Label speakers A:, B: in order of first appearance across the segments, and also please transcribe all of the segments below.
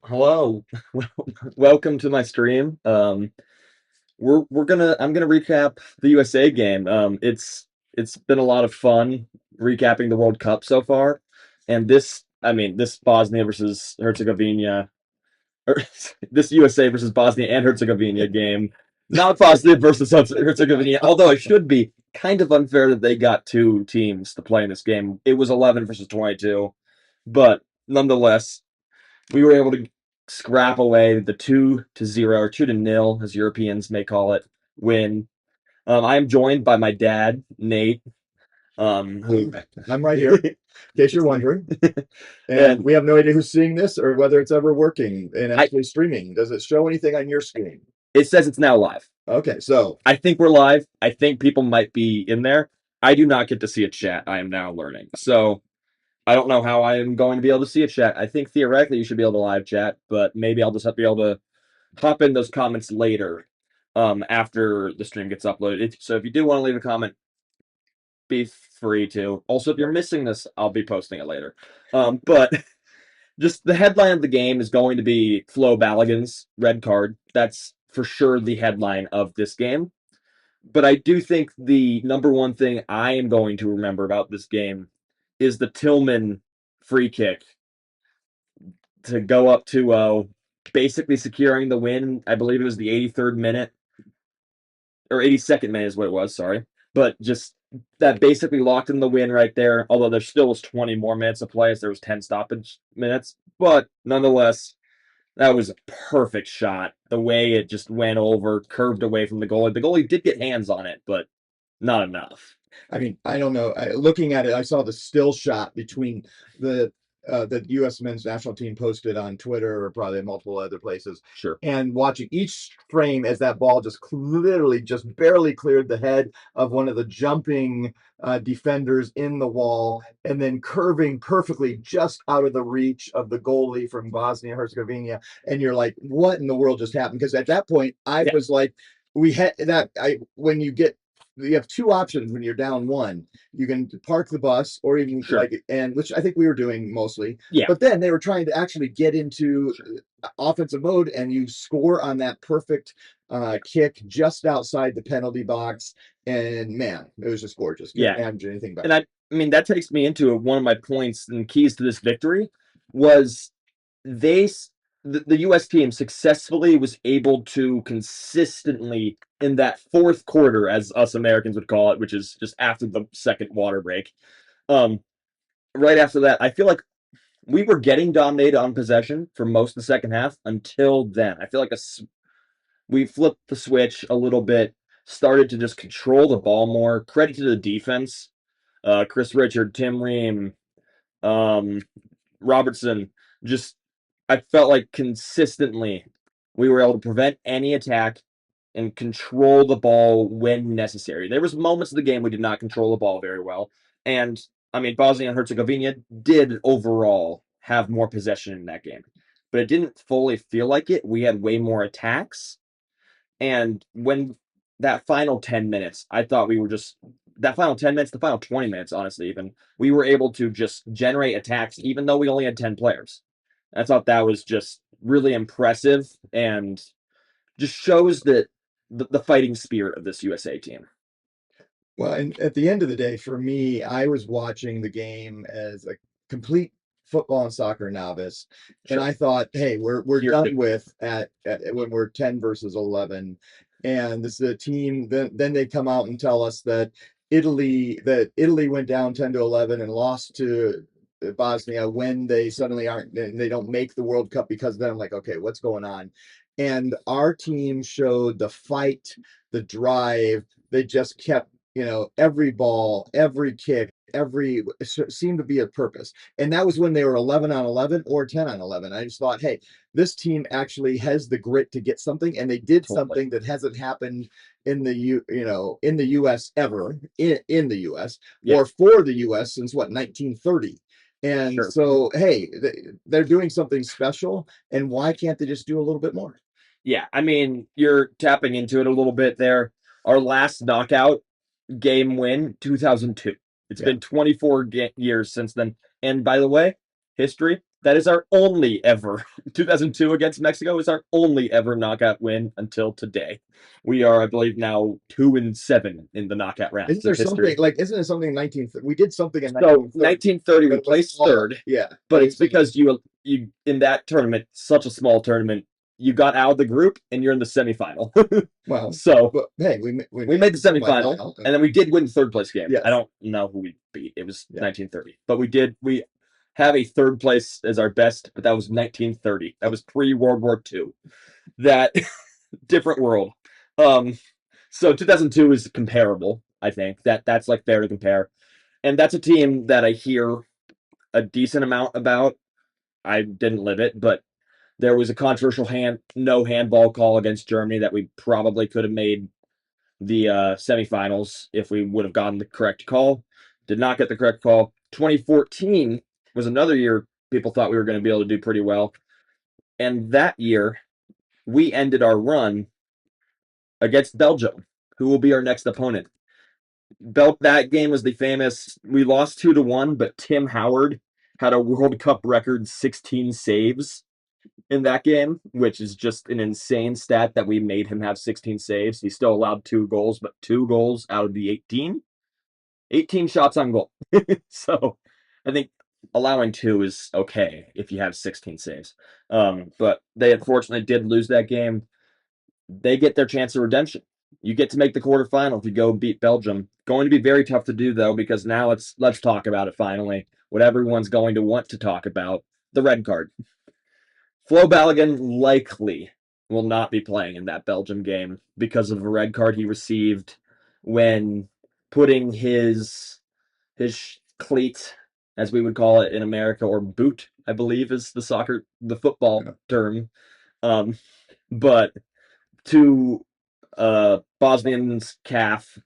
A: Hello, welcome to my stream. I'm gonna recap the USA game. It's been a lot of fun recapping the World Cup so far, and this Bosnia versus Herzegovina, or this USA versus Bosnia and Herzegovina game, not Bosnia versus Herzegovina. Although it should be kind of unfair that they got two teams to play in this game. It was 11 versus 22, but nonetheless we were able to scrap away the 2-0 or 2-0, as Europeans may call it, win. I am joined by my dad, Nate, who
B: I'm right here, in case you're wondering. And
A: and
B: we have no idea who's seeing this or whether it's ever working and
A: I
B: actually streaming. Does it show anything on your screen?
A: it says it's now live.
B: Okay, so
A: I think we're live. I think people might be in there. I do not get to see a chat. I am now learning. So I don't know how I am going to be able to see a chat. I think theoretically you should be able to live chat, but maybe I'll just have to be able to hop in those comments later after the stream gets uploaded. So if you do want to leave a comment, be free to. Also, if you're missing this, I'll be posting it later. But just the headline of the game is going to be Flo Balogun's red card. That's for sure the headline of this game. But I do think the number one thing I am going to remember about this game is the Tillman free kick to go up 2-0, basically securing the win. I believe it was the 83rd minute or 82nd minute is what it was, sorry. But just that basically locked in the win right there. Although there still was 20 more minutes of play, as there was 10 stoppage minutes. But nonetheless, that was a perfect shot. The way it just went over, curved away from the goalie. The goalie did get hands on it, but not enough.
B: I mean, I don't know. Looking at it, I saw the still shot between the the U.S. men's national team posted on Twitter or probably multiple other places,
A: Sure.
B: and watching each frame as that ball just literally just barely cleared the head of one of the jumping defenders in the wall, and then curving perfectly just out of the reach of the goalie from Bosnia-Herzegovina, and you're like, what in the world just happened? Because at that point, I
A: Yeah.
B: was like, we had that. I when you have two options when you're down one. You can park the bus or even
A: Sure.
B: like, and which I think we were doing mostly.
A: Yeah.
B: But then they were trying to actually get into
A: Sure.
B: offensive mode, and you score on that perfect
A: Yeah.
B: kick just outside the penalty box. And man, it was just gorgeous. Couldn't
A: Yeah.
B: imagine anything
A: And
B: better.
A: I mean that takes me into one of my points and keys to this victory was they the U.S. team successfully was able to consistently in that fourth quarter, as us Americans would call it, which is just after the second water break. Um, right after that, I feel like we were getting dominated on possession for most of the second half until then. I feel like we flipped the switch a little bit, started to just control the ball more. Credit to the defense, Chris Richard, Tim Ream, um, Robertson. Just I felt like consistently we were able to prevent any attack and control the ball when necessary. There was moments of the game we did not control the ball very well, and I mean Bosnia and Herzegovina did overall have more possession in that game, but it didn't fully feel like it. We had way more attacks, and when that final 10 minutes, I thought we were just that final 10 minutes, the final 20 minutes, honestly, even we were able to just generate attacks, even though we only had 10 players. I thought that was just really impressive and just shows that the fighting spirit of this USA team.
B: Well, and at the end of the day, for me, I was watching the game as a complete football and soccer novice, and
A: Sure.
B: I thought, hey, we're
A: Here too.
B: done with at when we're 10 versus 11, and this is a team. Then they come out and tell us that Italy went down 10 to 11 and lost to Bosnia when they suddenly aren't and they don't make the World Cup because then I'm like, okay, what's going on? And our team showed the fight, the drive. They just kept every ball, every kick, every seemed to be a purpose. And that was when they were 11 on 11 or 10 on 11. I just thought, hey, this team actually has the grit to get something. And they did
A: Totally.
B: something that hasn't happened in the in the US ever in the US
A: Yeah,
B: or for the US since what 1930. And
A: sure.
B: so, hey, they're doing something special. And why can't they just do a little bit more?
A: Yeah, I mean, you're tapping into it a little bit there. Our last knockout game win, 2002. It's
B: Yeah.
A: been 24 years since then. And by the way, history, That is our only ever 2002 against Mexico is our only ever knockout win until today. We are, I believe, now 2-7 in the knockout rounds
B: Isn't there
A: of
B: something
A: history.
B: like? Isn't it something in 19? We did something in
A: So
B: 1930,
A: 1930
B: but
A: we
B: it was
A: placed
B: all
A: third,
B: yeah.
A: but it's because you in that tournament, such a small tournament, you got out of the group and you're in the semifinal.
B: Well,
A: So
B: but hey, we
A: we
B: made
A: made
B: the
A: the semifinal,
B: semifinal.
A: and then we did win the third place game. I
B: Yes,
A: don't know who we beat. It was
B: yeah.
A: 1930, but we did. We have a third place as our best, but that was 1930. That was pre World War II. That different world. Um, so 2002 is comparable. I think that's like fair to compare, and that's a team that I hear a decent amount about. I didn't live it, but there was a controversial no handball call against Germany that we probably could have made the semifinals if we would have gotten the correct call. Did not get the correct call. 2014 was another year people thought we were going to be able to do pretty well. And that year, we ended our run against Belgium, who will be our next opponent. That game was the famous, we lost 2-1, but Tim Howard had a World Cup record 16 saves in that game, which is just an insane stat that we made him have 16 saves. He still allowed 2 goals, but 2 goals out of the 18 shots on goal. So I think allowing 2 is okay if you have 16 saves. But they unfortunately did lose that game. They get their chance of redemption. You get to make the quarterfinal if you go beat Belgium. Going to be very tough to do though, because now let's talk about it finally. What everyone's going to want to talk about, the red card. Flo Balogun likely will not be playing in that Belgium game because of a red card he received when putting his cleat, as we would call it in America, or boot, I believe is the football
B: Yeah.
A: term. Um, but to Bosnian's calf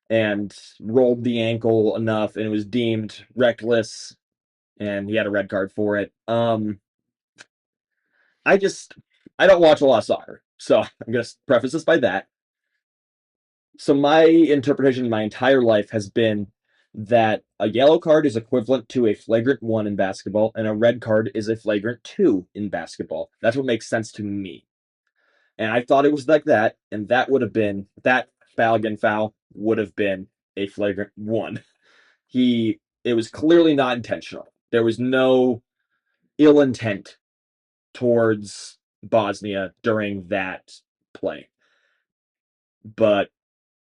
A: and rolled the ankle enough, and it was deemed reckless, and he had a red card for it. I just I don't watch a lot of soccer, so I'm gonna preface this by that. So my interpretation my entire life has been that a yellow card is equivalent to a flagrant 1 in basketball, and a red card is a flagrant 2 in basketball. That's what makes sense to me. And I thought it was like that, and that Balogun foul would have been a flagrant 1. It was clearly not intentional. There was no ill intent towards Bosnia during that play. But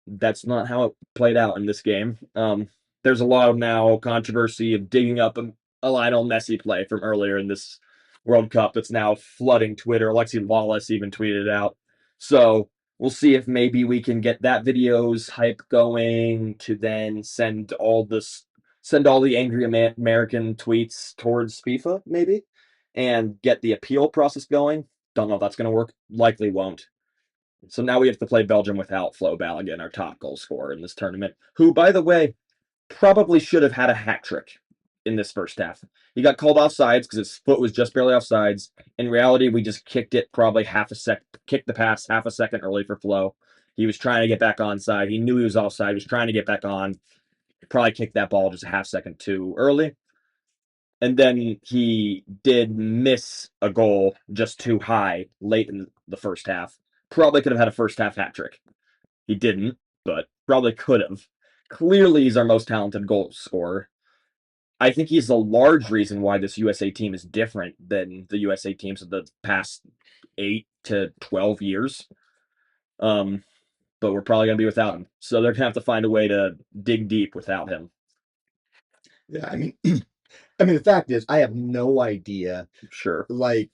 A: that's not how it played out in this game. There's a lot of now controversy of digging up a Lionel Messi play from earlier in this World Cup that's now flooding Twitter. Alexi Lawless even tweeted it out. So we'll see if maybe we can get that video's hype going to then send all the angry American tweets towards FIFA, maybe, and get the appeal process going. Don't know if that's going to work. Likely won't. So now we have to play Belgium without Flo Balogun, our top goal scorer in this tournament, who, by the way, probably should have had a hat trick in this first half. He got called offsides because his foot was just barely offsides. In reality, we just kicked it probably kicked the pass half a second early for Flo. He was trying to get back onside. He knew he was offside. He was trying to get back on. Probably kicked that ball just a half second too early. And then he did miss a goal just too high late in the first half. Probably could have had a first half hat trick. He didn't, but probably could have. Clearly, he's our most talented goal scorer. I think he's a large reason why this USA team is different than the USA teams of the past 8 to 12 years. Um, but we're probably gonna be without him, so they're gonna have to find a way to dig deep without him.
B: Yeah, I mean, I mean, the fact is, I have no idea
A: Sure.
B: like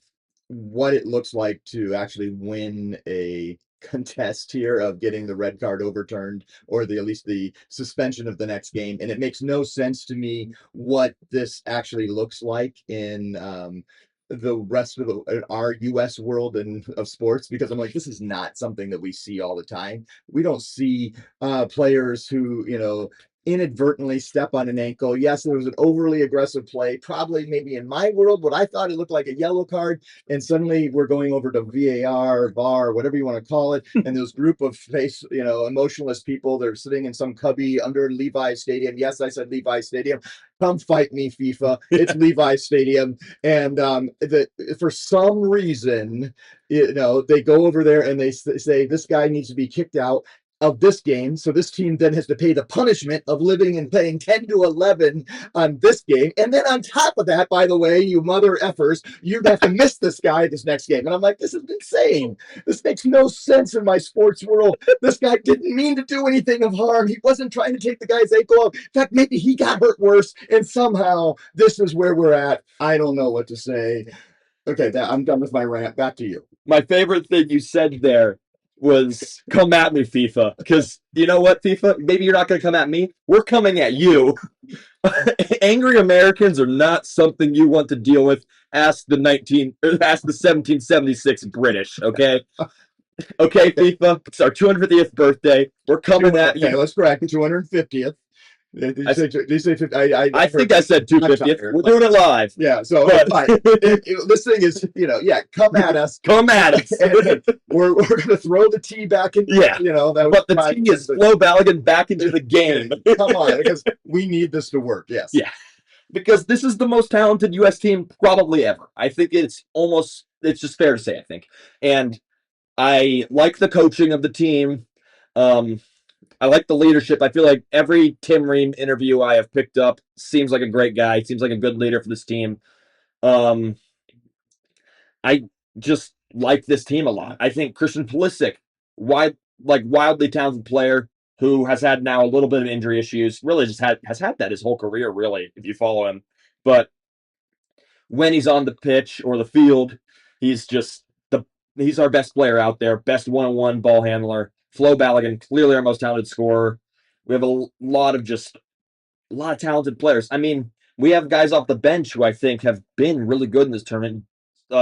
B: what it looks like to actually win a contest here of getting the red card overturned or the at least the suspension of the next game. And it makes no sense to me what this actually looks like in the rest of our US world and of sports, because I'm like, this is not something that we see all the time. We don't see players who, inadvertently step on an ankle. Yes, there was an overly aggressive play, probably maybe in my world, but I thought it looked like a yellow card. And suddenly we're going over to VAR, VAR, whatever you want to call it. And those group of emotionless people, they're sitting in some cubby under Levi Stadium. Yes, I said Levi Stadium. Come fight me, FIFA. It's Levi Stadium. And for some reason, they go over there and they say this guy needs to be kicked out of this game. So this team then has to pay the punishment of living and playing 10-11 on this game. And then on top of that, by the way, you mother effers, you'd have to miss this guy this next game. And I'm like, this is insane. This makes no sense in my sports world. This guy didn't mean to do anything of harm. He wasn't trying to take the guy's ankle off. In fact, maybe he got hurt worse. And somehow this is where we're at. I don't know what to say. Okay, I'm done with my rant. Back to you.
A: My favorite thing you said there was come at me, FIFA. Because you know what, FIFA? Maybe you're not going to come at me. We're coming at you. Angry Americans are not something you want to deal with. Ask the 1776 British, okay? Okay, FIFA. It's our 250th birthday. We're coming at you.
B: Okay, let's correct the 250th. Did you say 50?
A: I think I said 250th. We're doing it live.
B: Yeah, so this thing is, come at us.
A: Come at us.
B: we're going to throw the tea back in.
A: Yeah.
B: But
A: the tea is Flo Balogun back into the game.
B: Come on, because we need this to work. Yes.
A: Yeah. Because this is the most talented U.S. team probably ever. I think it's just fair to say, I think. And I like the coaching of the team. I like the leadership. I feel like every Tim Ream interview I have picked up seems like a great guy. Seems like a good leader for this team. I just like this team a lot. I think Christian Pulisic, wildly talented player who has had now a little bit of injury issues. Really, just has had that his whole career. Really, if you follow him, but when he's on the pitch or the field, he's our best player out there, best one-on-one ball handler. Flo Balogun, clearly our most talented scorer. We have a lot of talented players. I mean, we have guys off the bench who I think have been really good in this tournament.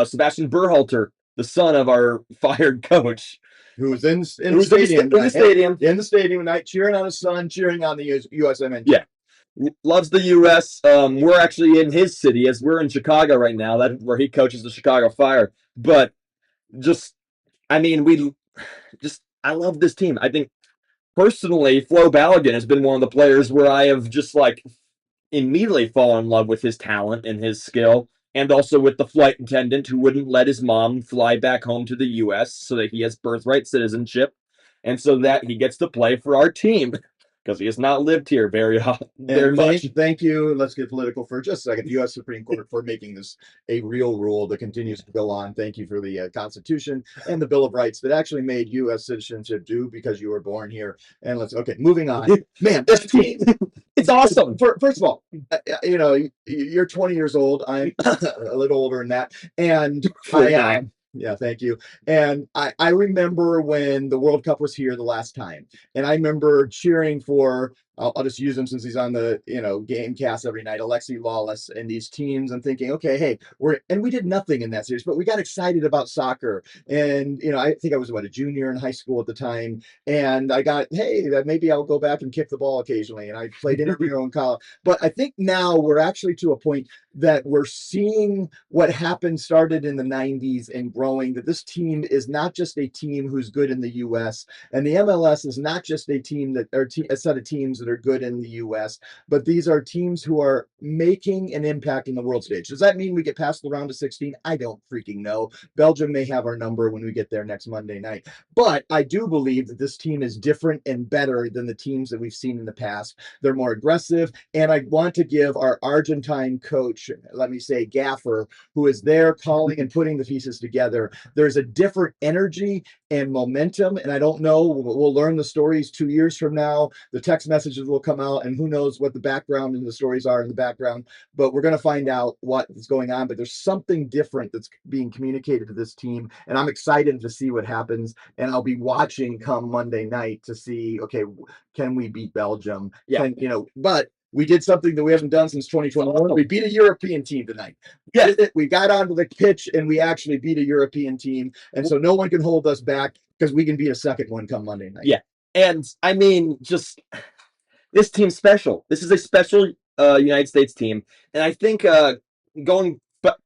A: Sebastian Berhalter, the son of our fired coach,
B: who's in the stadium tonight, cheering on his son, cheering on the USMN.
A: Yeah, loves the U.S. We're actually in his city, as we're in Chicago right now. That's where he coaches the Chicago Fire. But I love this team. I think personally, Flo Balogun has been one of the players where I have just immediately fallen in love with his talent and his skill, and also with the flight attendant who wouldn't let his mom fly back home to the U.S. so that he has birthright citizenship, and so that he gets to play for our team. Because he has not lived here very much.
B: Thank you. Let's get political for just a second. The U.S. Supreme Court for making this a real rule that continues to go on. Thank you for the Constitution and the Bill of Rights that actually made U.S. citizenship due because you were born here. And moving on. Man, this team,
A: it's awesome.
B: First of all, you're 20 years old. I'm a little older than that, and yeah, thank you. And I remember when the World Cup was here the last time, and I remember cheering for, I'll just use him since he's on the game cast every night, Alexi Lawless and these teams, and thinking, okay, hey, we did nothing in that series, but we got excited about soccer. And I think I was a junior in high school at the time, and I got, hey, that maybe I'll go back and kick the ball occasionally. And I played intramural in college. But I think now we're actually to a point that we're seeing what happened started in the 90s and growing, that this team is not just a team who's good in the US, and the MLS is not just a team a set of teams that are good in the US, but these are teams who are making an impact in the world stage. Does that mean we get past the round of 16? I don't freaking know. Belgium may have our number when we get there next Monday night, but I do believe that this team is different and better than the teams that we've seen in the past. They're more aggressive, and I want to give our Argentine coach, let me say Gaffer, who is there calling and putting the pieces together. There's a different energy and momentum, and I don't know, we'll learn the stories 2 years from now. The text messages will come out, and who knows what the background and the stories are in the background, but we're going to find out what is going on. But there's something different that's being communicated to this team, and I'm excited to see what happens. And I'll be watching come Monday night to see, okay, can we beat Belgium?
A: Yeah.
B: But we did something that we haven't done since 2021. We beat a European team tonight.
A: Yeah,
B: we got onto the pitch and we actually beat a European team, and so no one can hold us back because we can beat a second one come Monday night.
A: Yeah, and I mean, just this team's special. This is a special United States team, and I think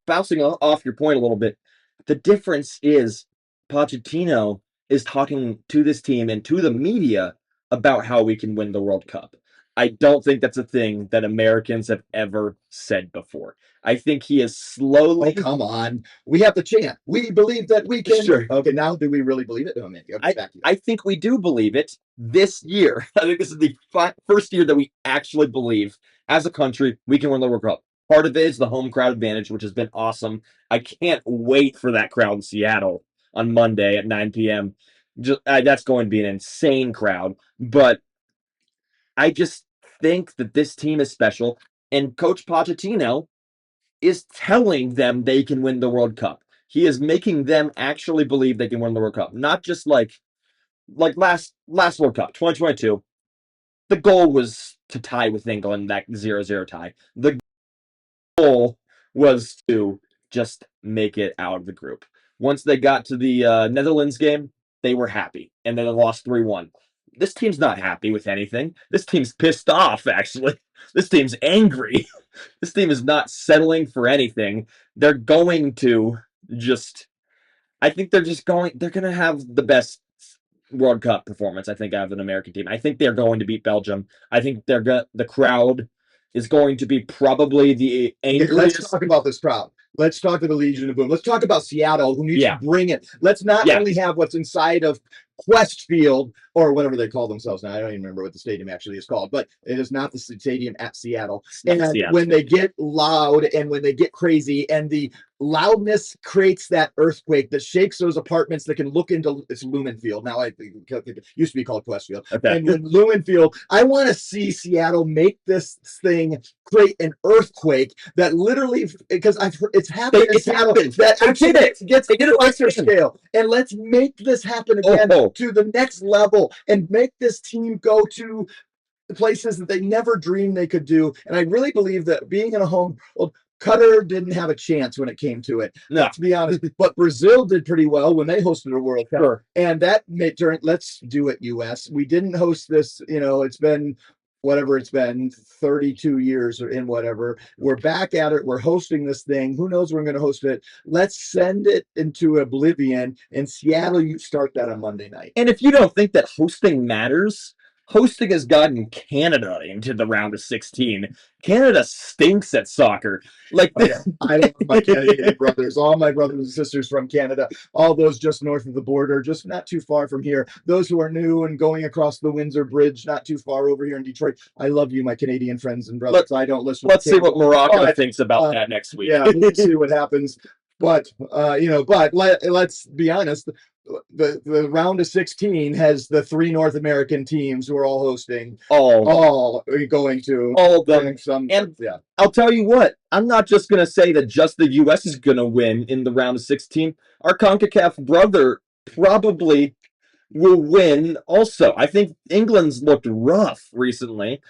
A: bouncing off your point a little bit, the difference is Pochettino is talking to this team and to the media about how we can win the World Cup. I don't think that's a thing that Americans have ever said before. I think he is
B: Oh,
A: slowly.
B: come on. We have the chant. We believe that we can.
A: Sure.
B: Okay, now do we really believe it? Oh, man,
A: I think we do believe it this year. I think this is the first year that we actually believe as a country we can win the World Cup. Part of it is the home crowd advantage, which has been awesome. I can't wait for that crowd in Seattle on Monday at 9 p.m. That's going to be an insane crowd. But I just think that this team is special, and Coach Pochettino is telling them they can win the World Cup. He is making them actually believe they can win the World Cup, not just like last World Cup, 2022. The goal was to tie with England, that 0-0 tie. The goal was to just make it out of the group. Once they got to the Netherlands game, they were happy, and then they lost 3-1. This team's not happy with anything. This team's pissed off, actually. This team's angry. This team is not settling for anything. They're going to just I think they're going to have the best World Cup performance, I think, out of an American team. I think they're going to beat Belgium. I think the crowd is going to be probably the
B: Okay, let's
A: angriest.
B: talk about this crowd. Let's talk to the Legion of Boom. Let's talk about Seattle, who needs
A: Yeah.
B: to bring it. Let's not
A: Yeah.
B: only have what's inside of Quest Field or whatever they call themselves now. I don't even remember what the stadium actually is called, but it is not the stadium at Seattle. And
A: Seattle.
B: when they get loud and when they get crazy, and the loudness creates that earthquake that shakes those apartments that can look into it's Lumen Field. Now it used to be called Quest Field.
A: Okay.
B: And when Lumen Field, I want to see Seattle make this thing create an earthquake that literally, because I've heard it's happened in Seattle, that actually gets a lesser scale. And let's make this happen again to the next level and make this team go to the places that they never dreamed they could do. And I really believe that being in a home world, Qatar didn't have a chance when it came to it.
A: No.
B: Let's be honest. But Brazil did pretty well when they hosted a World Cup.
A: Sure.
B: And that made turn. Let's do it, US. We didn't host this, it's been whatever it's been 32 years or in whatever. We're back at it. We're hosting this thing. Who knows when we're going to host it? Let's send it into oblivion. In Seattle, you start that on Monday night.
A: And if you don't think that hosting matters, hosting has gotten Canada into the round of 16. Canada stinks at soccer. Like
B: I love my Canadian brothers, all my brothers and sisters from Canada, all those just north of the border, just not too far from here. Those who are new and going across the Windsor Bridge, not too far over here in Detroit. I love you, my Canadian friends and brothers. I don't listen.
A: Let's see what Morocco thinks about that next week.
B: Yeah, we'll see what happens. But let's be honest. The round of 16 has the 3 North American teams who are all hosting, all going to
A: all of them.
B: And
A: yeah, I'll tell you what, I'm not just going to say that just the U.S. is going to win in the round of 16. Our CONCACAF brother probably will win also. I think England's looked rough recently.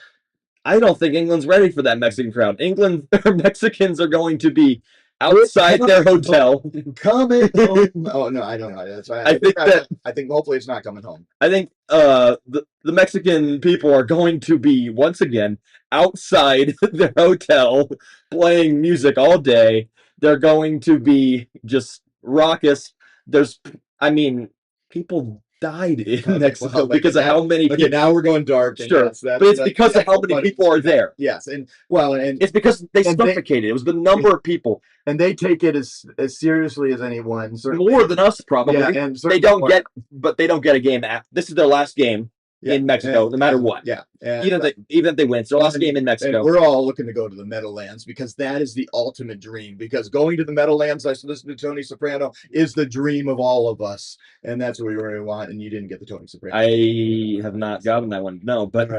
A: I don't think England's ready for that Mexican crowd. Mexicans are going to be outside their hotel.
B: Coming home. Oh no, I don't know. That's right. I think hopefully it's not coming home.
A: I think the Mexican people are going to be once again outside their hotel playing music all day. They're going to be just raucous. People died in Mexico because of how many people.
B: Okay, now we're going dark.
A: Sure, but it's because of how many people are there.
B: Yes, and
A: it's because they suffocated. It was the number of people,
B: and they take it as seriously as anyone.
A: More than us, probably.
B: Yeah, and
A: they don't get a game. This is their last game in Mexico, no matter what.
B: Yeah,
A: even if they win, it's their last game in Mexico.
B: And we're all looking to go to the Meadowlands because that is the ultimate dream. Because going to the Meadowlands, I listened to Tony Soprano, is the dream of all of us, and that's what we really want. And you didn't get the Tony Soprano.
A: I have not gotten that one. No, but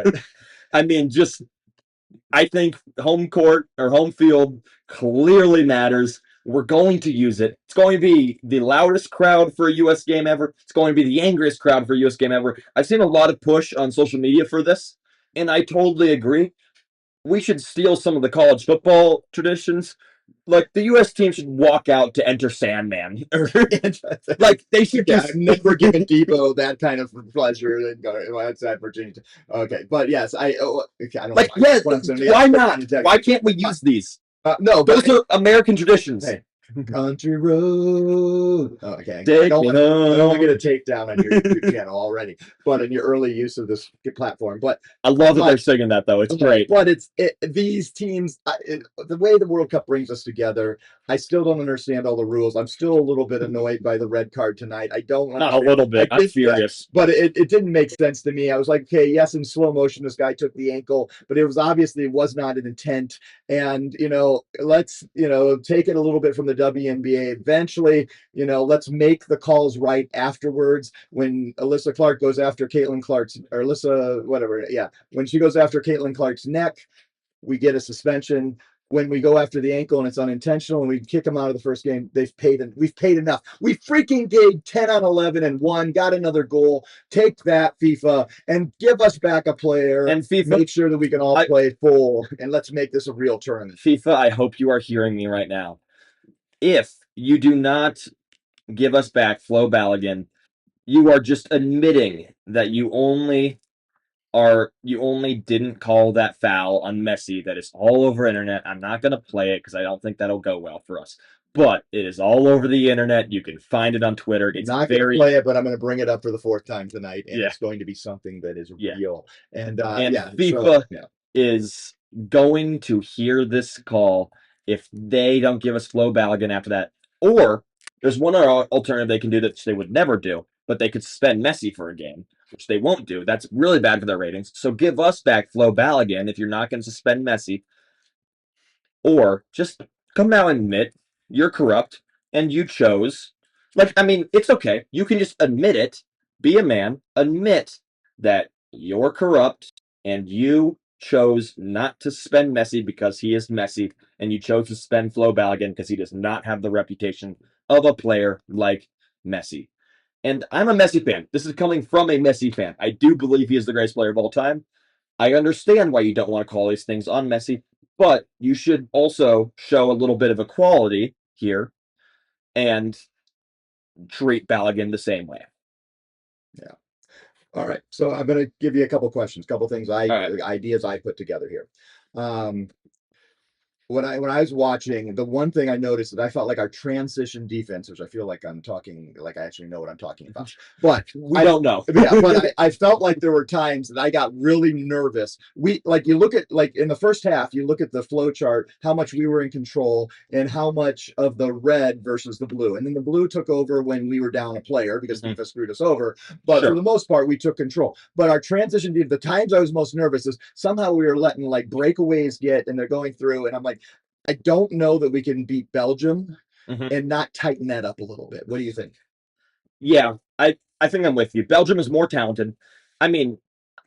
A: I think home court or home field clearly matters. We're going to use it. It's going to be the loudest crowd for a U.S. game ever. It's going to be the angriest crowd for a U.S. game ever. I've seen a lot of push on social media for this, and I totally agree. We should steal some of the college football traditions. Like the U.S. team should walk out to enter Sandman, like they should
B: Yeah,
A: just.
B: I've never given Debo that kind of pleasure. Well, that's at Virginia. Okay, but yes, okay, I don't know
A: Like, yeah,
B: what I'm saying. Yeah,
A: why not? Why can't we use these?
B: no, but
A: Those are American traditions.
B: hey, country road. Oh, okay,
A: Take me
B: I don't want to get
A: home.
B: a takedown on your YouTube channel already, but in your early use of this platform.
A: I love that they're
B: But
A: singing that though. It's great.
B: but these teams, the way the World Cup brings us together. I still don't understand all the rules. I'm still a little bit annoyed by the red card tonight. I don't
A: Not a
B: understand.
A: little
B: I
A: bit. I'm
B: did,
A: furious.
B: but it didn't make sense to me. I was like, okay, yes, in slow motion, this guy took the ankle, but it was obviously it was not an intent. And let's take it a little bit from the WNBA. Eventually, let's make the calls right afterwards. When Alyssa Clark goes after Caitlin Clark's or Alyssa, whatever, yeah, when she goes after Caitlin Clark's neck, we get a suspension. When we go after the ankle and it's unintentional and we kick them out of the first game, we've paid enough. We freaking gave 10 on 11 and won, got another goal. Take that, FIFA, and give us back a player.
A: And FIFA,
B: make sure that we can all play full, and let's make this a real tournament.
A: FIFA, I hope you are hearing me right now. If you do not give us back Flo Balogun, you are just admitting that you only didn't call that foul on Messi that is all over internet. I'm not gonna play it because I don't think that'll go well for us. But it is all over the internet. You can find it on Twitter. It's
B: not going to play it, but I'm going to bring it up for the fourth time tonight, and it's going to be something that is real. And
A: FIFA is going to hear this call if they don't give us Flo Balogun after that. Or there's one other alternative they can do that they would never do, but they could suspend Messi for a game, which they won't do. That's really bad for their ratings. So give us back Flo Balogun if you're not going to suspend Messi, or just come out and admit you're corrupt and you chose. Like, I mean, it's okay. You can just admit it. Be a man. Admit that you're corrupt and you chose not to suspend Messi because he is Messi, and you chose to suspend Flo Balogun because he does not have the reputation of a player like Messi. And I'm a Messi fan. This is coming from a Messi fan. I do believe he is the greatest player of all time. I understand why you don't want to call these things on Messi, but you should also show a little bit of equality here and treat Balogun the same way.
B: Yeah. All right. So I'm going to give you a couple questions, couple things ideas I put together here. When I was watching, the one thing I noticed that I felt like our transition defense, which I feel like I'm talking like I actually know what I'm talking about, but
A: we don't know.
B: Yeah, but I felt like there were times that I got really nervous. You look at like in the first half, you look at the flow chart, how much we were in control and how much of the red versus the blue, and then the blue took over when we were down a player because FIFA screwed us over. But for the most part, we took control. But our transition, the times I was most nervous is somehow we were letting like breakaways get, and they're going through, and I'm like, I don't know that we can beat Belgium and not tighten that up a little bit. What do you think?
A: Yeah, I think I'm with you. Belgium is more talented. I mean,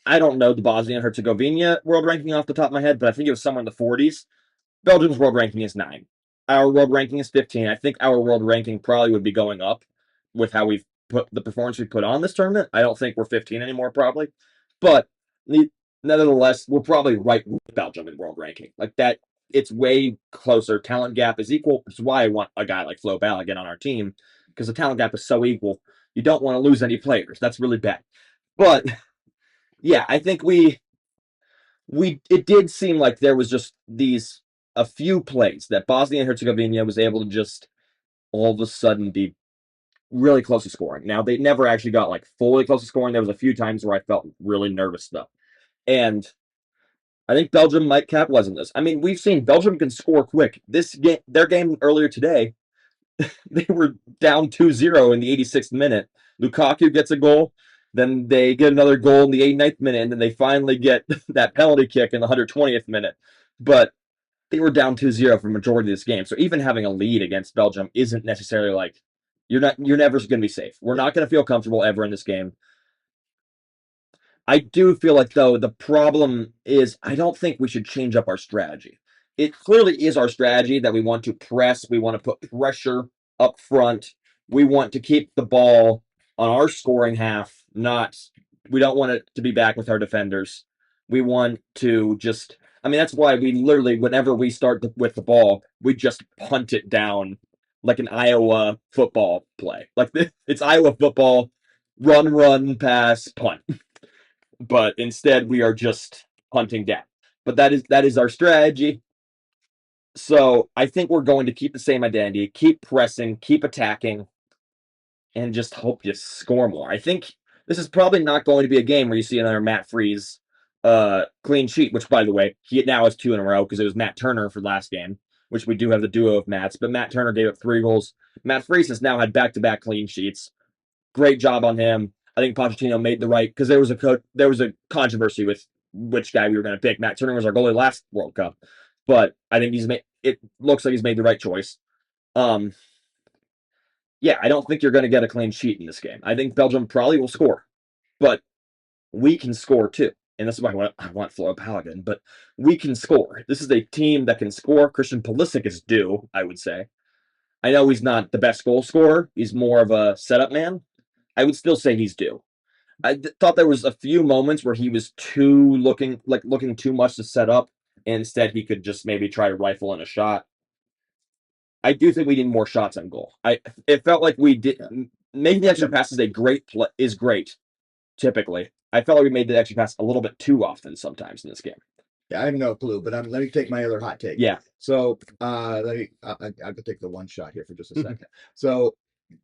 A: I don't know the Bosnia-Herzegovina world ranking off the top of my head, but I think it was somewhere in the 40s. Belgium's world ranking is 9. Our world ranking is 15. I think our world ranking probably would be going up with how we've put the performance we put on this tournament. I don't think we're 15 anymore, probably. But nevertheless, we're probably right with Belgium in world ranking. Like that, it's way closer. Talent gap is equal, which is why I want a guy like Flo Balogun on our team, because the talent gap is so equal. You don't want to lose any players. That's really bad. But yeah, I think it did seem like there was just a few plays that Bosnia and Herzegovina was able to just all of a sudden be really close to scoring. Now they never actually got like fully close to scoring. There was a few times where I felt really nervous though. And I think Belgium might capitalize on this. I mean, we've seen Belgium can score quick. Their game earlier today, they were down 2-0 in the 86th minute. Lukaku gets a goal, then they get another goal in the 89th minute, and then they finally get that penalty kick in the 120th minute. But they were down 2-0 for the majority of this game. So even having a lead against Belgium isn't necessarily like you're never going to be safe. We're not going to feel comfortable ever in this game. I do feel like, though, the problem is I don't think we should change up our strategy. It clearly is our strategy that we want to press, we want to put pressure up front, we want to keep the ball on our scoring half, we don't want it to be back with our defenders. We want to just I mean, that's why we literally, whenever we start with the ball, we just punt it down like an Iowa football play. Like it's Iowa football, run, pass, punt. But instead, we are just punting down. But that is our strategy. So I think we're going to keep the same identity, keep pressing, keep attacking, and just hope you score more. I think this is probably not going to be a game where you see another Matt Freeze clean sheet, which by the way, he now has 2 in a row because it was Matt Turner for last game, which we do have the duo of Matts, but Matt Turner gave up 3 goals. Matt Freeze has now had back-to-back clean sheets. Great job on him. I think Pochettino made the right because there was a controversy with which guy we were going to pick. Matt Turner was our goalie last World Cup, but I think it looks like he's made the right choice. Um, yeah, I don't think you're going to get a clean sheet in this game. I think Belgium probably will score, but we can score too. And that's why I want Flora Paladin, but we can score. This is a team that can score. Christian Pulisic is due, I would say. I know he's not the best goal scorer. He's more of a setup man. I would still say he's due. Thought there was a few moments where he was looking too much to set up, and instead he could just maybe try to rifle in a shot. I do think we need more shots on goal. It felt like we did making the extra pass is great. Typically, I felt like we made the extra pass a little bit too often sometimes in this game.
B: Yeah, I have no clue, but let me take my other hot take.
A: Yeah.
B: So I'll take the one shot here for just a second. So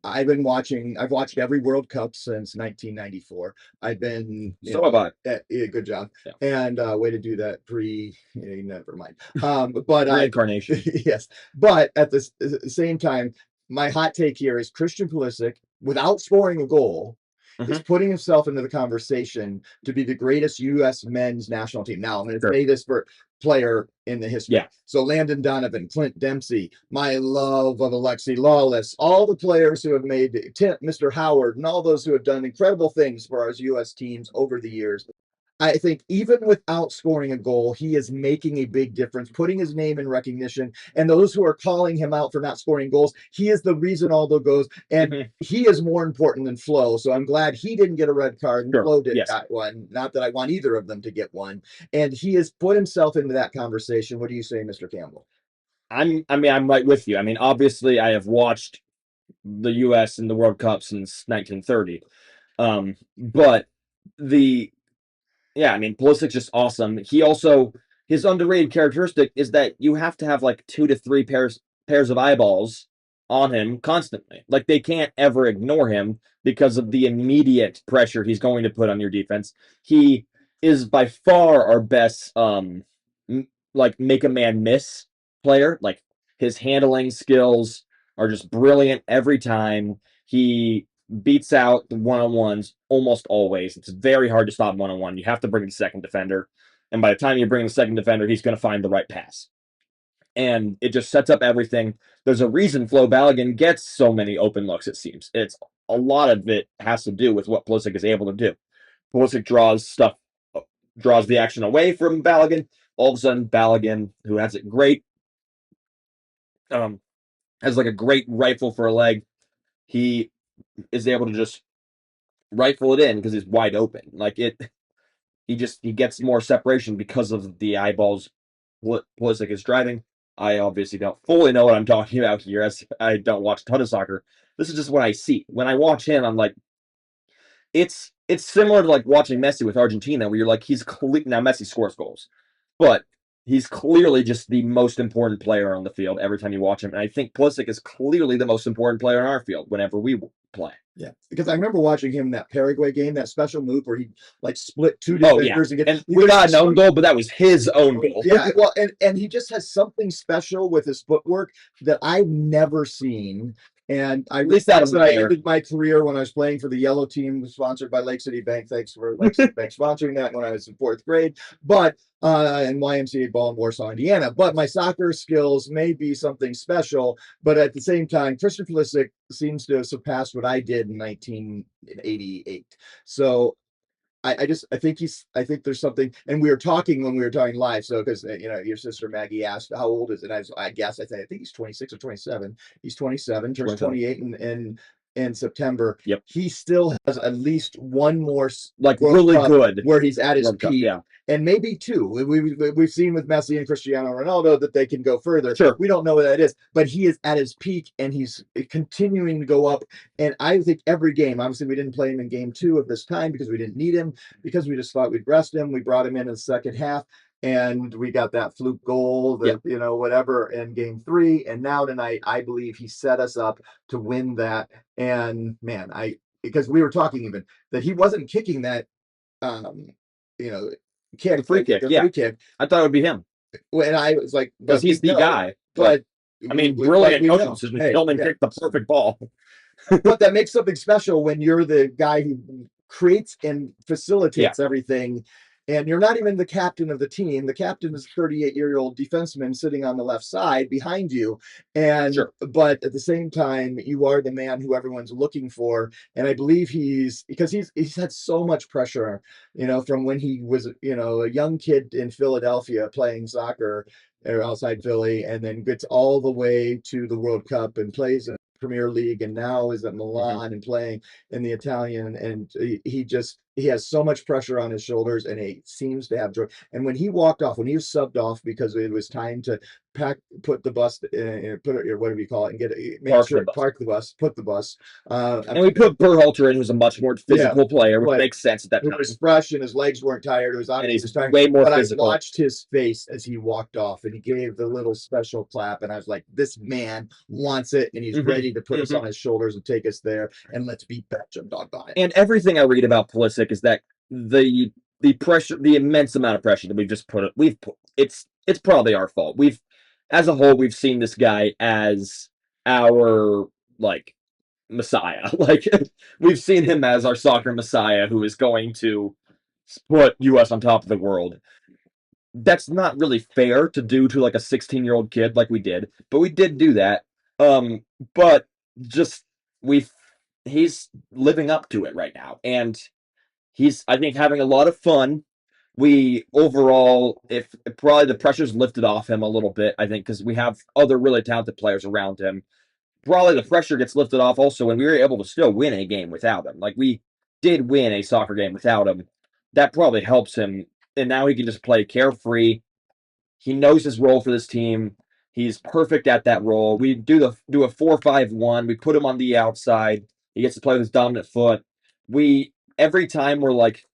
B: I've watched every World Cup since 1994. I've been,
A: So have I.
B: yeah, good job.
A: Yeah.
B: And way to do that never mind. But
A: Reincarnation.
B: yes, but at the same time, my hot take here is Christian Pulisic, without scoring a goal, is putting himself into the conversation to be the greatest U.S. men's national team. Now, I'm going to say this for player in the history.
A: Yeah.
B: So Landon Donovan, Clint Dempsey, my love of Alexi Lawless, all the players who have made Mr. Howard, and all those who have done incredible things for our U.S. teams over the years. I think even without scoring a goal, he is making a big difference, putting his name in recognition. And those who are calling him out for not scoring goals, he is the reason all the goes. And he is more important than Flo. So I'm glad he didn't get a red card and Flo did got one. Not that I want either of them to get one. And he has put himself into that conversation. What do you say, Mr. Campbell?
A: I'm right with you. I mean, obviously, I have watched the U.S. in the World Cup since 1930. But I mean, Pulisic's just awesome. His underrated characteristic is that you have to have like 2 to 3 pairs of eyeballs on him constantly. Like they can't ever ignore him because of the immediate pressure he's going to put on your defense. He is by far our best like make a man miss player. Like his handling skills are just brilliant every time. He beats out the one-on-ones almost always. It's very hard to stop one-on-one. You have to bring the second defender. And by the time you bring the second defender, he's going to find the right pass. And it just sets up everything. There's a reason Flo Balogun gets so many open looks, it seems. It's a lot of it has to do with what Pulisic is able to do. Pulisic draws the action away from Balogun. All of a sudden, Balogun, who has it great, has like a great rifle for a leg. He is able to just rifle it in because he's wide open. Like he gets more separation because of the eyeballs Pulisic is driving. I obviously don't fully know what I'm talking about here, as I don't watch a ton of soccer. This is just what I see. When I watch him, I'm like, it's similar to like watching Messi with Argentina, where you're like, now Messi scores goals, but he's clearly just the most important player on the field every time you watch him. And I think Pulisic is clearly the most important player on our field whenever we play.
B: Yeah, because I remember watching him in that Paraguay game, that special move where he like split 2 defenders
A: and we got an own goal, but that was his own goal.
B: Yeah, well, and he just has something special with his footwork that I've never seen. And I ended my career when I was playing for the yellow team sponsored by Lake City Bank. Thanks for Lake City Bank sponsoring that when I was in 4th grade. But in YMCA ball in Warsaw, Indiana. But my soccer skills may be something special. But at the same time, Christian Pulisic seems to have surpassed what I did in 1988. So I think there's something, and we were talking when we were talking live. So because your sister Maggie asked how old is it, I think he's 26 or 27. He's 27, turns 28 in in September,
A: Yep.
B: he still has at least one more
A: Like
B: World
A: really
B: Cup
A: good
B: where he's at his
A: World Cup.
B: peak,
A: Yeah.
B: and maybe two. We've seen with Messi and Cristiano Ronaldo that they can go further.
A: Sure.
B: We don't know what that is, but he is at his peak and he's continuing to go up. And I think every game, obviously, we didn't play him in game 2 of this time because we didn't need him, because we just thought we'd rest him. We brought him in the second half and we got that fluke goal,
A: Yeah.
B: that, whatever, in game 3. And now tonight, I believe he set us up to win that. And man, because we were talking even that he wasn't kicking that, um, you know,
A: The free kick.
B: the
A: Yeah.
B: free kick.
A: I thought it would be him
B: And I was like,
A: because
B: but
A: he's the guy.
B: but
A: I mean,
B: but
A: brilliant
B: we
A: coaching
B: know,
A: decision.
B: hey,
A: Tillman
B: yeah.
A: kicked the perfect ball.
B: But that makes something special when you're the guy who creates and facilitates everything. And you're not even the captain of the team. The captain is a 38-year-old defenseman sitting on the left side behind you. And
A: Sure.
B: but at the same time, you are the man who everyone's looking for. And I believe he's had so much pressure, from when he was, a young kid in Philadelphia playing soccer or outside Philly, and then gets all the way to the World Cup and plays in Premier League, and now is at Milan and playing in the Italian. And he has so much pressure on his shoulders, and he seems to have joy. And when he walked off, when he was subbed off because it was time to put the bus, put it, or whatever you call it, and park the bus, put the bus.
A: And we put Berhalter in, who's a much more physical player, which makes sense at that time.
B: It was fresh, and his legs weren't tired. It was obviously tired,
A: way more
B: but
A: physical.
B: I watched his face as he walked off, and he gave the little special clap, and I was like, "This man wants it, and he's ready to put us on his shoulders and take us there, and let's beat Belgium, doggone it."
A: And everything I read about Pulisic is that the pressure, the immense amount of pressure that it's probably our fault. As a whole, we've seen this guy as our like messiah. Like we've seen him as our soccer messiah who is going to put US on top of the world. That's not really fair to do to like a 16-year-old kid like we did, but we did do that. But just we he's living up to it right now, and he's, I think, having a lot of fun. We overall, if probably the pressure's lifted off him a little bit, I think, because we have other really talented players around him. Probably the pressure gets lifted off also when we were able to still win a game without him. Like we did win a soccer game without him. That probably helps him, and now he can just play carefree. He knows his role for this team. He's perfect at that role. We do a 4-5-1. We put him on the outside. He gets to play with his dominant foot. We every time we're like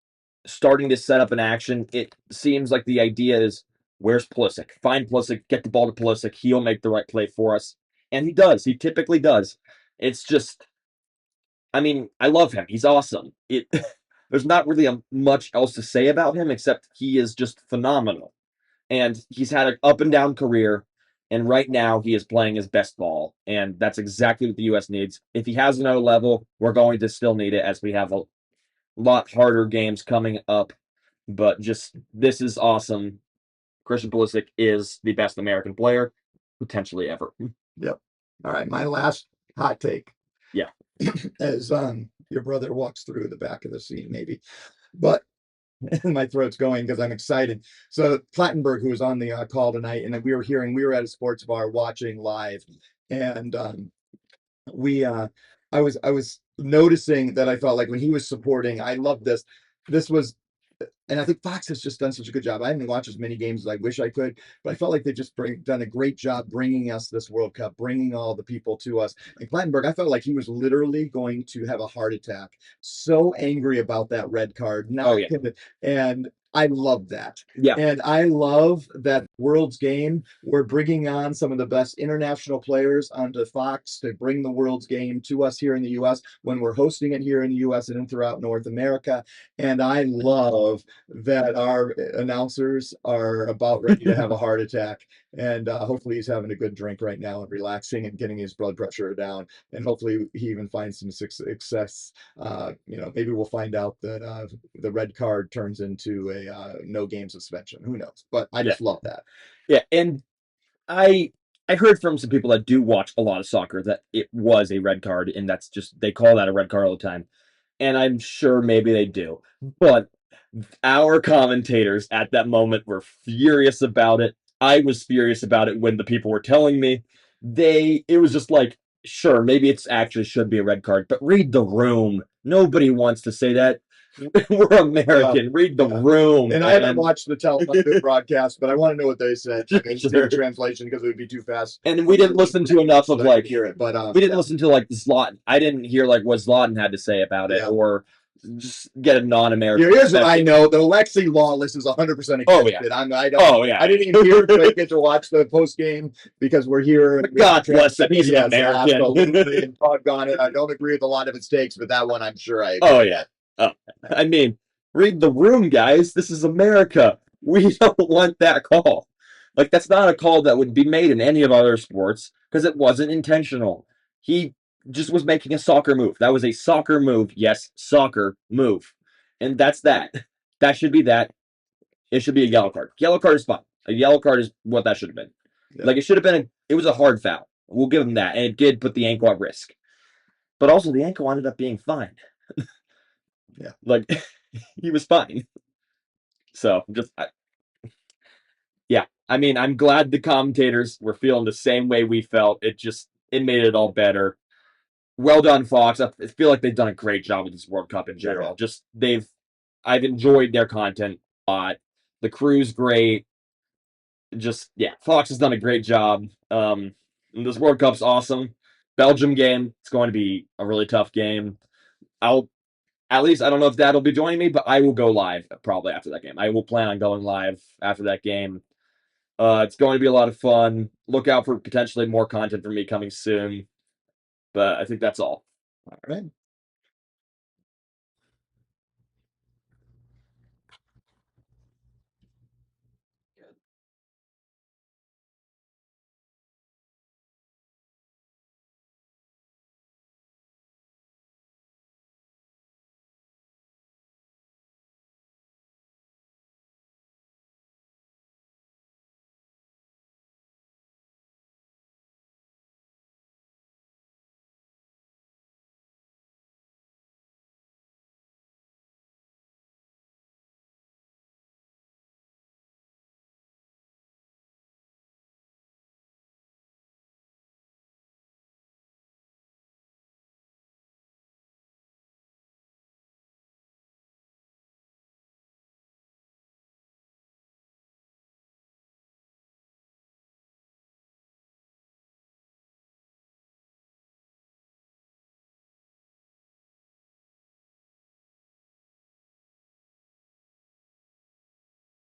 A: starting to set up an action, it seems like the idea is, where's Pulisic? Find Pulisic, get the ball to Pulisic. He'll make the right play for us. And he does. He typically does. It's just, I mean, I love him. He's awesome. There's not really much else to say about him except he is just phenomenal. And he's had an up and down career. And right now, he is playing his best ball. And that's exactly what the U.S. needs. If he has another level, we're going to still need it as we have a lot harder games coming up. But just, this is awesome. Christian Pulisic is the best American player potentially ever.
B: Yep. All right. My last hot take.
A: Yeah.
B: As your brother walks through the back of the scene, maybe. But my throat's going because I'm excited. So Plattenberg, who was on the call tonight, and we were at a sports bar watching live, and I was noticing that I felt like when he was supporting, I love this. This was, and I think Fox has just done such a good job. I haven't watched as many games as I wish I could, but I felt like they just done a great job bringing us this World Cup, bringing all the people to us. And Plattenberg, I felt like he was literally going to have a heart attack. So angry about that red card. And I love that.
A: Yeah.
B: And I love that World's Game, we're bringing on some of the best international players onto Fox to bring the World's Game to us here in the U.S. when we're hosting it here in the U.S. and throughout North America. And I love that our announcers are about ready to have a heart attack. And hopefully he's having a good drink right now and relaxing and getting his blood pressure down. And hopefully he even finds some success. Maybe we'll find out that the red card turns into a no game suspension. Who knows? But I just love that.
A: Yeah, and I heard from some people that do watch a lot of soccer that it was a red card, and that's just, they call that a red card all the time. And I'm sure maybe they do. But our commentators at that moment were furious about it. I was furious about it when the people were telling me. It was just like, sure, maybe it's actually should be a red card, but read the room. Nobody wants to say that. We're American. Read the room.
B: And I haven't watched the television broadcast, but I want to know what they said. I mean,
A: Sure.
B: translation because it would be too fast.
A: And we didn't listen to enough of like
B: hear it, but
A: we didn't listen to like Zlatan. I didn't hear like what Zlatan had to say about it, or just get a non-American.
B: Here's what I know: the Alexi Lawless is 100% against it. I didn't even hear it. I get to watch the post game because we're here.
A: God bless him. He's an American.
B: Absolutely, and doggone it, I don't agree with a lot of his takes, but that one I'm sure I agree.
A: Oh yeah. Oh, I mean, read the room, guys. This is America. We don't want that call. Like, that's not a call that would be made in any of other sports because it wasn't intentional. He just was making a soccer move. That was a soccer move. Yes, soccer move. And that's that. That should be that. It should be a yellow card. Yellow card is fine. A yellow card is what that should have been. Yeah. Like, it should have been it was a hard foul. We'll give him that. And it did put the ankle at risk. But also, the ankle ended up being fine.
B: Yeah.
A: Like, he was fine. So, yeah. I mean, I'm glad the commentators were feeling the same way we felt. It made it all better. Well done, Fox. I feel like they've done a great job with this World Cup in general. Yeah. I've enjoyed their content a lot. The crew's great. Fox has done a great job. This World Cup's awesome. Belgium game, it's going to be a really tough game. At least I don't know if Dad will be joining me, but I will go live probably after that game. I will plan on going live after that game. It's going to be a lot of fun. Look out for potentially more content from me coming soon. But I think that's all.
B: All right.